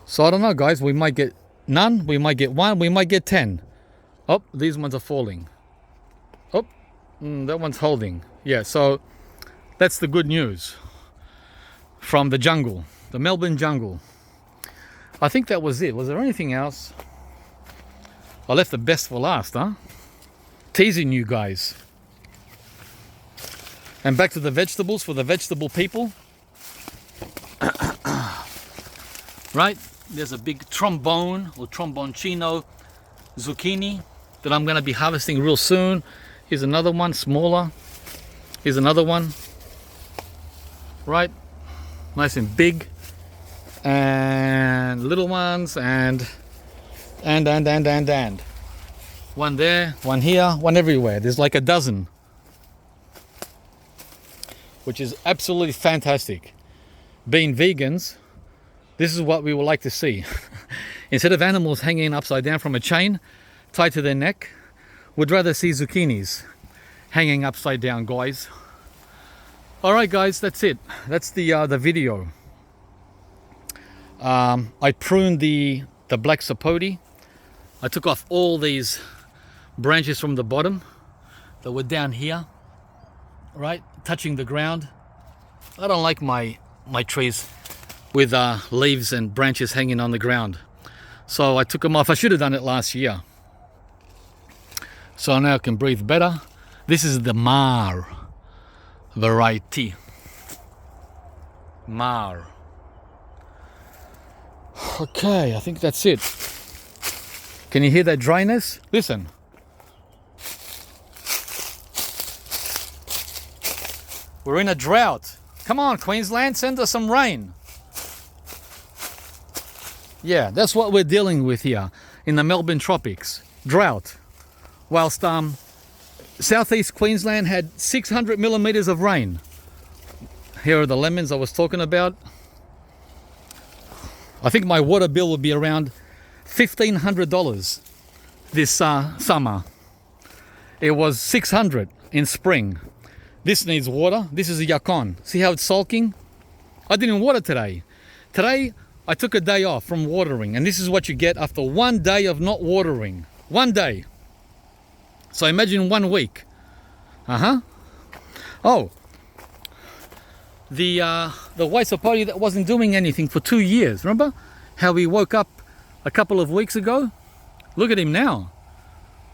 So I don't know, guys. We might get none, we might get 1, we might get 10. Oh, these ones are falling. Oh, that one's holding. Yeah, so that's the good news from the jungle, the Melbourne jungle. I think that was it. Was there anything else? I left the best for last, huh? Teasing you guys. And back to the vegetables for the vegetable people. Right, there's a big trombone or tromboncino zucchini that I'm going to be harvesting real soon. Here's another one, smaller. Here's another one. Right, nice and big. And little ones and. One there, one here, one everywhere. There's like a dozen. Which is absolutely fantastic. Being vegans, this is what we would like to see. Instead of animals hanging upside down from a chain tied to their neck, we'd rather see zucchinis hanging upside down, guys. All right, guys, that's it. That's the video. I pruned the black sapote. I took off all these branches from the bottom that were down here, right, touching the ground. I don't like my trees with leaves and branches hanging on the ground, so I took them off. I should have done it last year, so now I can breathe better. This is the Mar variety. Mar. Okay, I think that's it. Can you hear that dryness? Listen. We're in a drought. Come on, Queensland, send us some rain. Yeah, that's what we're dealing with here in the Melbourne tropics. Drought. Whilst southeast Queensland had 600 millimeters of rain. Here are the lemons I was talking about. I think my water bill will be around $1,500 this summer. It was $600 in spring. This needs water. This is a yacon. See how it's sulking? I didn't water today. Today, I took a day off from watering, and this is what you get after 1 day of not watering. 1 day. So imagine 1 week. Oh, the white sapote that wasn't doing anything for 2 years. Remember how he woke up a couple of weeks ago? Look at him now.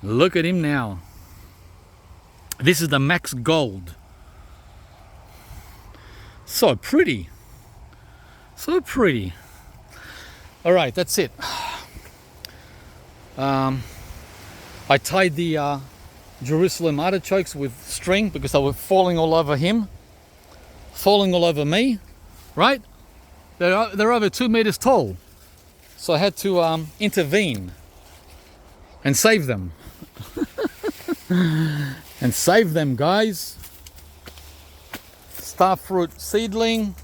Look at him now. This is the Max Gold. So pretty. So pretty. All right, that's it. I tied the Jerusalem artichokes with string because they were falling all over him, falling all over me, right? They're over 2 meters tall. So I had to intervene and save them. And save them, guys. Starfruit seedling,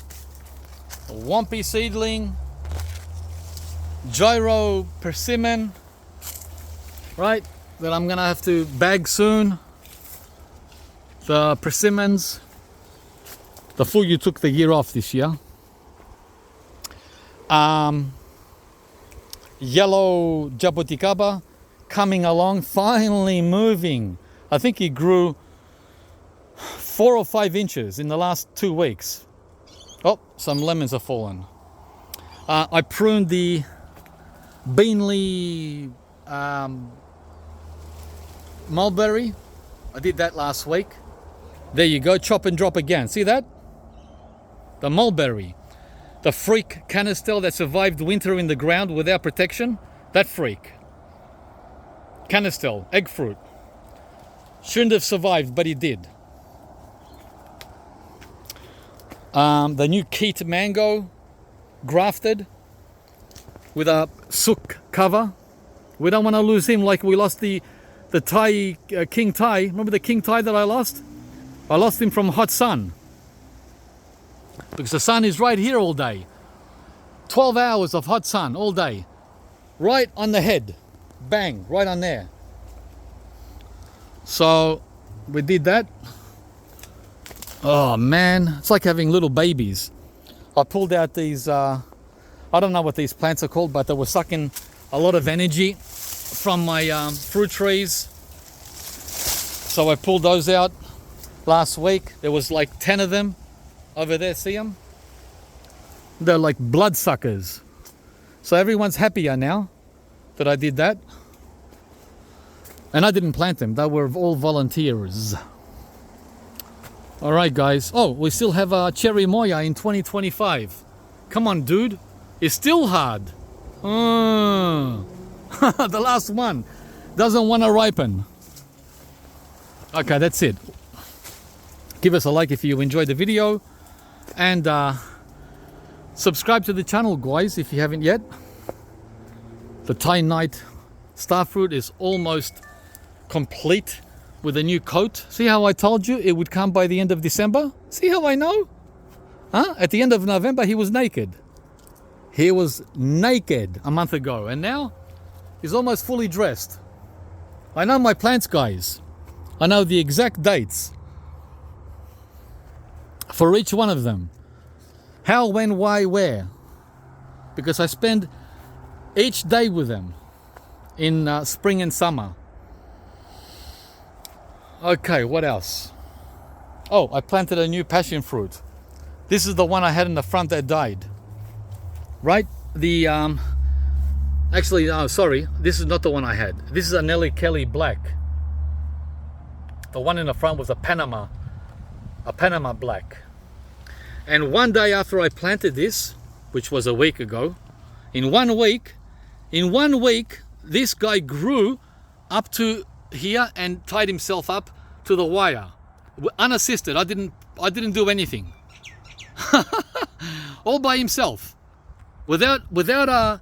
a Wampy seedling, gyro persimmon, right? That I'm gonna have to bag soon. The persimmons, the fool you took the year off this year. Yellow jabuticaba coming along, finally moving. I think he grew 4 or 5 inches in the last 2 weeks. Oh, some lemons have fallen. I pruned the Beanley mulberry. I did that last week. There you go, chop and drop again. See that? The mulberry. The freak canistel that survived winter in the ground without protection. That freak. Canistel, egg fruit. Shouldn't have survived, but he did. The new Keat mango, grafted with a sook cover. We don't want to lose him like we lost the Thai, King Thai. Remember the King Thai that I lost? I lost him from hot sun. Because the sun is right here all day. 12 hours of hot sun all day. Right on the head. Bang, right on there. So we did that. Oh man, it's like having little babies. I pulled out these, I don't know what these plants are called, but they were sucking a lot of energy from my fruit trees. So I pulled those out last week. There was like 10 of them over there, see them? They're like blood suckers. So everyone's happier now that I did that. And I didn't plant them, they were all volunteers. All right, guys. Oh, we still have a cherry moya in 2025. Come on, dude. It's still hard. The last one doesn't want to ripen. Okay, that's it. Give us a like if you enjoyed the video. And subscribe to the channel, guys, if you haven't yet. The Thai Night Starfruit is almost complete with a new coat. See how I told you it would come by the end of December? See how I know? At the end of November, he was naked. He was naked a month ago, and now he's almost fully dressed. I know my plants, guys. I know the exact dates for each one of them. How, when, why, where. Because I spend each day with them in spring and summer. Okay, what else? Oh, I planted a new passion fruit. This is the one I had in the front that died. Right? The, actually, oh, sorry. This is not the one I had. This is a Nelly Kelly Black. The one in the front was a Panama Black. And one day after I planted this, which was a week ago, in 1 week, this guy grew up to here and tied himself up to the wire, unassisted. I didn't do anything. All by himself, without a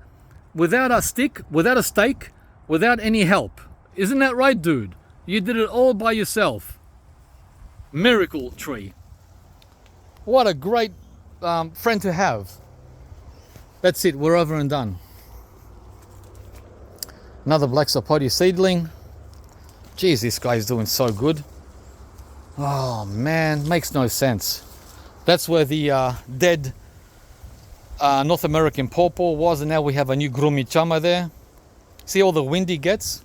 stick, without a stake, without any help. Isn't that right, dude? You did it all by yourself. Miracle tree. What a great friend to have. That's it, we're over and done. Another black sapote seedling. Geez, this guy's doing so good. Oh man, makes no sense. That's where the dead North American pawpaw was, and now we have a new grumichama there. See all the wind he gets?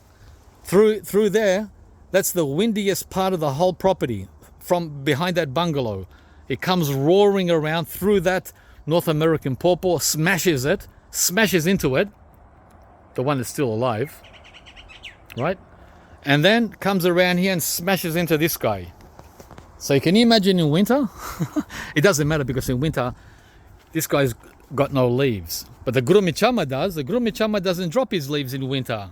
Through there, that's the windiest part of the whole property, from behind that bungalow. It comes roaring around through that North American pawpaw, smashes into it, the one that's still alive, right? And then comes around here and smashes into this guy. So can you imagine in winter? It doesn't matter because in winter, this guy's got no leaves. But the grumichama does. The grumichama doesn't drop his leaves in winter.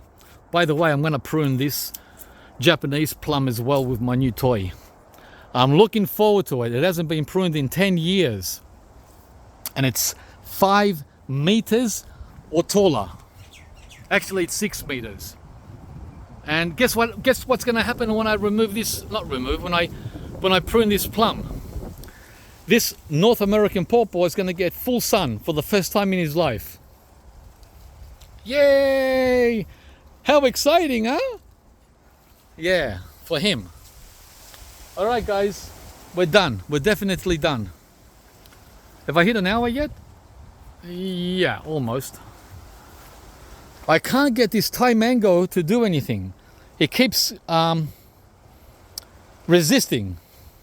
By the way, I'm going to prune this Japanese plum as well with my new toy. I'm looking forward to it. It hasn't been pruned in 10 years. And it's 5 meters or taller. Actually, it's 6 meters. And guess what? Guess what's going to happen when I remove this? Not remove, when I prune this plum. This North American pawpaw is going to get full sun for the first time in his life. Yay! How exciting, huh? Yeah, for him. All right, guys, we're done. We're definitely done. Have I hit an hour yet? Yeah, almost. I can't get this Thai mango to do anything. It keeps resisting.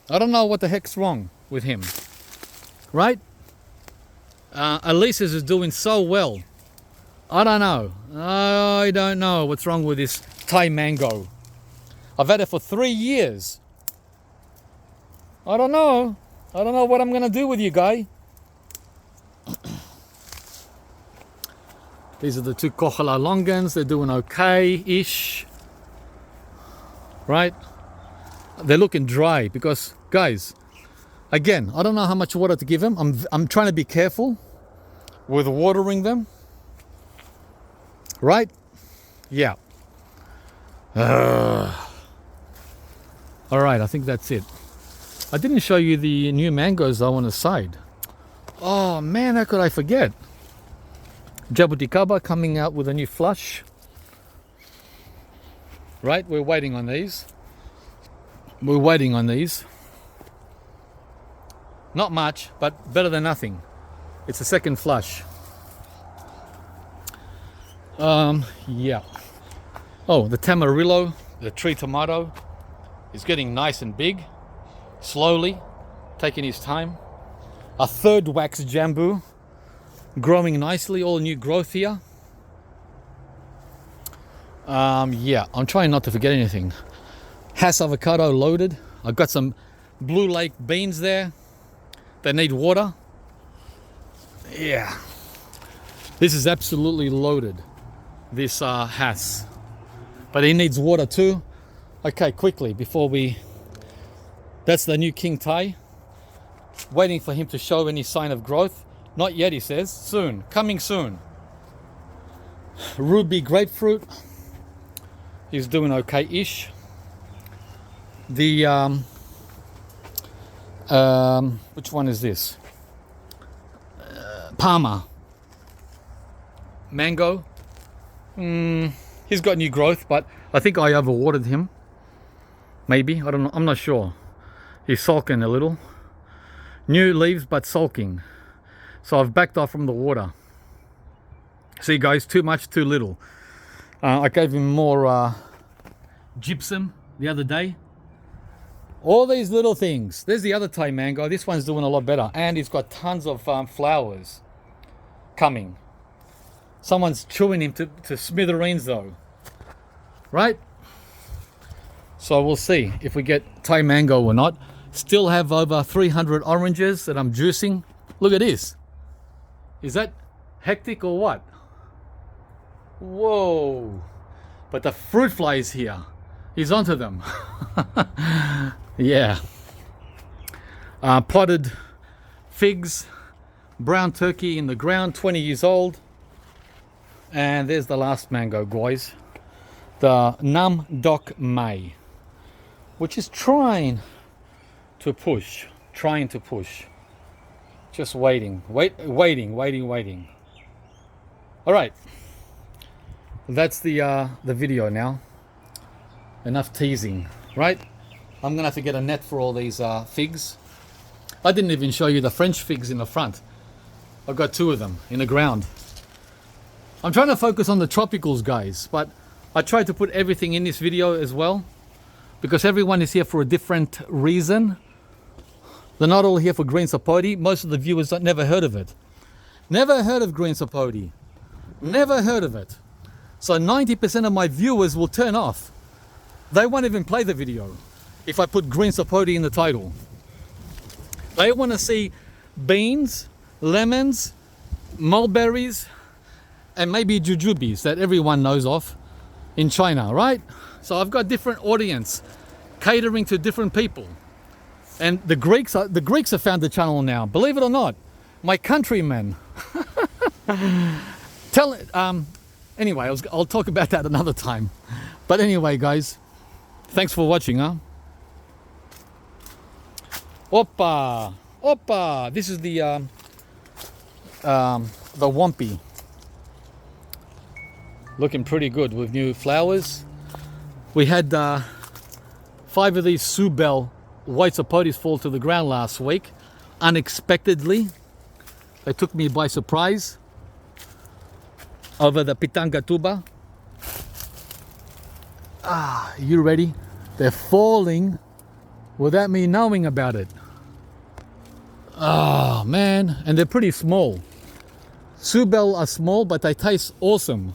I don't know what the heck's wrong with him, right? Elisa's is doing so well. I don't know what's wrong with this Thai mango. I've had it for 3 years. I don't know what I'm gonna do with you, guy. These are the 2 Kohala longans. They're doing okay-ish, right? They're looking dry because, guys, again, I don't know how much water to give them. I'm trying to be careful with watering them, right? Yeah. All right, I think that's it. I didn't show you the new mangoes though on the side. Oh man, how could I forget? Jabuticaba coming out with a new flush. Right, we're waiting on these. Not much, but better than nothing. It's a second flush. Yeah. Oh, the Tamarillo, the tree tomato, is getting nice and big. Slowly, taking his time. A third wax jambu, growing nicely, all new growth here. Yeah, I'm trying not to forget anything. Hass avocado loaded. I've got some Blue Lake beans there. They need water. Yeah. This is absolutely loaded, this Hass. But he needs water too. Okay, quickly, before we... That's the new King Thai. Waiting for him to show any sign of growth. Not yet, he says. Soon. Coming soon. Ruby grapefruit. He's doing okay-ish. The... which one is this? Palmer. Mango. He's got new growth, but I think I overwatered him. Maybe. I don't know. I'm not sure. He's sulking a little. New leaves, but sulking. So I've backed off from the water. See, guys, too much, too little. I gave him more gypsum the other day. All these little things. There's the other Thai mango. This one's doing a lot better. And he's got tons of flowers coming. Someone's chewing him to smithereens though. Right? So we'll see if we get Thai mango or not. Still have over 300 oranges that I'm juicing. Look at this. Is that hectic or what? Whoa. But the fruit fly is here. He's onto them. Yeah. Potted figs. Brown turkey in the ground, 20 years old. And there's the last mango, guys. The Nam Dok Mai, which is trying to push. Just waiting. Waiting. All right. That's the video now. Enough teasing, right? I'm gonna have to get a net for all these figs. I didn't even show you the French figs in the front. I've got 2 of them in the ground. I'm trying to focus on the tropicals, guys, but I tried to put everything in this video as well, because everyone is here for a different reason. They're not all here for green sapote. Most of the viewers never heard of it. Never heard of green sapote. Never heard of it. So 90% of my viewers will turn off. They won't even play the video if I put green sapote in the title. They want to see beans, lemons, mulberries, and maybe jujubes that everyone knows of in China, right? So I've got different audience catering to different people. And the Greeks have found the channel now, believe it or not. My countrymen. Anyway, I'll talk about that another time. But anyway, guys, thanks for watching, huh? Oppa, oppa. This is the Wampy. Looking pretty good with new flowers. We had 5 of these Subel white sapotes fall to the ground last week, unexpectedly. They took me by surprise over the pitanga tuba. You ready? They're falling without me knowing about it. Oh man, and they're pretty small. Subel are small, but they taste awesome.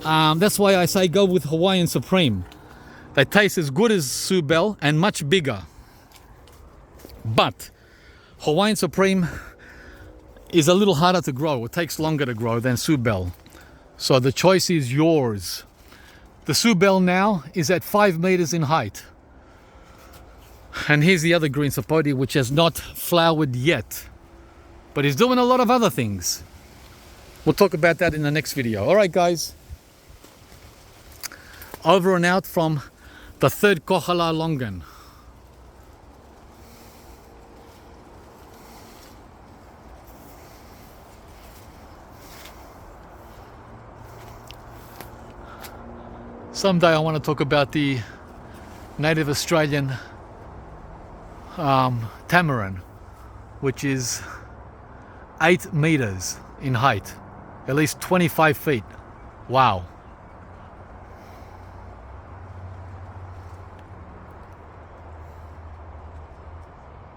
That's why I say go with Hawaiian Supreme. They taste as good as Subel and much bigger. But Hawaiian Supreme is a little harder to grow. It takes longer to grow than Subel. So the choice is yours. The Subel now is at 5 meters in height. And here's the other green sapote, which has not flowered yet, but is doing a lot of other things. We'll talk about that in the next video. All right, guys. Over and out from the 3rd Kohala Longan. Someday I want to talk about the native Australian tamarin, which is 8 meters in height, at least 25 feet. Wow.